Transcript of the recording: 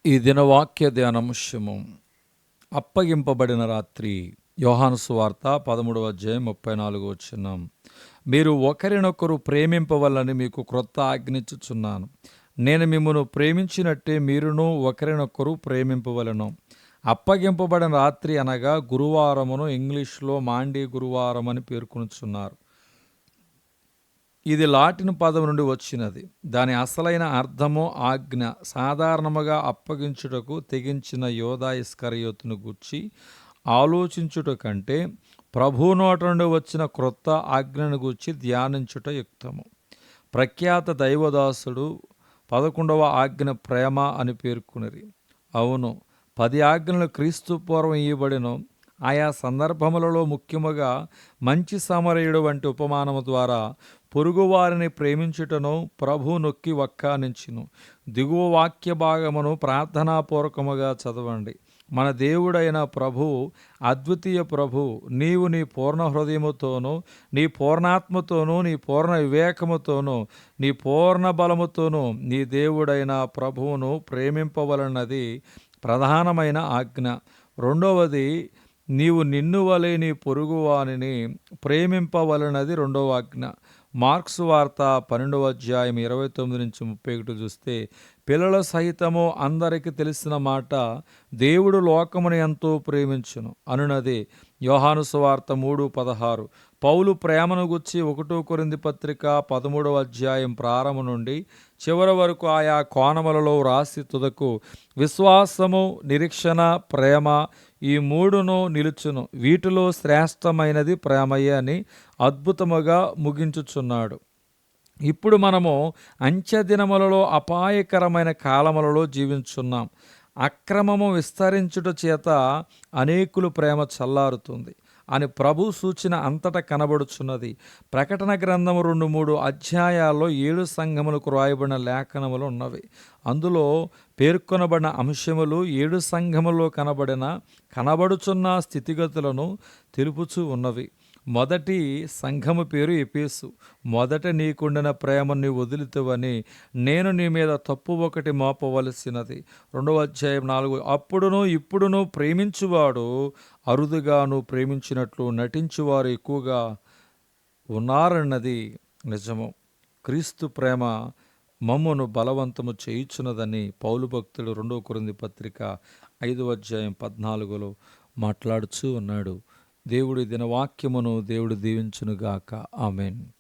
ఈ దినవాక్య ధ్యానాంశము అప్పగింపబడిన రాత్రి. యోహాను సువార్త 13వ అధ్యాయం 34వ వచనం. మీరు ఒకరినొకరు ప్రేమింపవలని మీకు క్రొత్త ఆజ్ఞించుచున్నాను. నేను మిమ్మును ప్రేమించినట్టే మీరును ఒకరినొకరు ప్రేమింపవలను. అప్పగింపబడిన రాత్రి అనగా గురువారమును ఇంగ్లీష్లో మాండీ గురువారం అని పేర్కొనుచున్నారు. ఇది లాటిన్ పదం నుండి వచ్చినది. దాని అసలైన అర్థము ఆజ్ఞ. సాధారణముగా అప్పగించుటకు తెగించిన యోధా ఇస్కరియోతును గూర్చి ఆలోచించుట కంటే ప్రభువు నోట నుండి వచ్చిన క్రొత్త ఆజ్ఞను గూర్చి ధ్యానించుట యుక్తము. ప్రఖ్యాత దైవదాసుడు 11వ ఆజ్ఞ ప్రేమ అని పేర్కొనిరి. అవును, 10 ఆజ్ఞలు క్రీస్తు పూర్వం ఇవ్వబడిన ఆయా సందర్భములలో ముఖ్యముగా మంచి సమరయుడు వంటి ఉపమానము ద్వారా పొరుగువారిని ప్రేమించుటను ప్రభు నొక్కి వక్కానించును. దిగువ వాక్య భాగమును ప్రార్థనాపూర్వకముగా చదవండి. మన దేవుడైన ప్రభు, అద్వితీయ ప్రభు, నీవు నీ పూర్ణ హృదయముతోనూ, నీ పూర్ణాత్మతోనూ, నీ పూర్ణ వివేకముతోనూ, నీ పూర్ణ బలముతోనూ నీ దేవుడైన ప్రభువును ప్రేమింపవలనది ప్రధానమైన ఆజ్ఞ. రెండవది, నీవు నిన్ను వలె నీ పొరుగువానిని ప్రేమింపవలనది రెండవ ఆజ్ఞ. మార్క్స్ వార్త 12వ అధ్యాయం 29 నుంచి 31 చూస్తే, పిల్లల సహితము అందరికి తెలిసిన మాట, దేవుడు లోకమును ఎంతో ప్రేమించును అనునది యోహాను సువార్త 3:16. పౌలు ప్రేమను గుర్చి 1 కొరింథీ పత్రిక 13వ అధ్యాయం ప్రారంభం నుండి చివరి వరకు ఆయా కోణములలో రాసి తుదకు విశ్వాసము, నిరీక్షణ, ప్రేమ ఈ మూడును నిలుచును. వీటిలో శ్రేష్టమైనది ప్రేమయే అని అద్భుతముగా ముగించుచున్నాడు. ఇప్పుడు మనము అంచె దినములలో అపాయకరమైన కాలములలో జీవించున్నాం. అక్రమము విస్తరించుట చేత అనేకులు ప్రేమ చల్లారుతుంది అని ప్రభు సూచన అంతటా కనబడుచున్నది. ప్రకటన గ్రంథము 2-3 అధ్యాయాల్లో 7 సంఘములకు రాయబడిన లేఖనములు ఉన్నవి. అందులో పేర్కొనబడిన అంశములు 7 సంఘములో కనబడుచున్న స్థితిగతులను తెలుపుచూ ఉన్నవి. మొదటి సంఘము పేరు ఎఫెసు. మొదట నీకుండిన ప్రేమ నీ వదిలితవని నేను నీ మీద తప్పు ఒకటి మోపవలసినది. 2వ అధ్యాయం 4. అప్పుడును ఇప్పుడును ప్రేమించువాడు అరుదుగాను, ప్రేమించినట్లు నటించువారు ఎక్కువగా ఉన్నారన్నది నిజము. క్రీస్తు ప్రేమ మమ్మును బలవంతము చేయుచున్నదని పౌలు భక్తుడు 2 కొరింథీ పత్రిక 5వ అధ్యాయం 14లో మాట్లాడుచూ ఉన్నాడు. దేవుడి దినవాక్యమును దేవుడు దీవించునుగాక. ఆమెన్.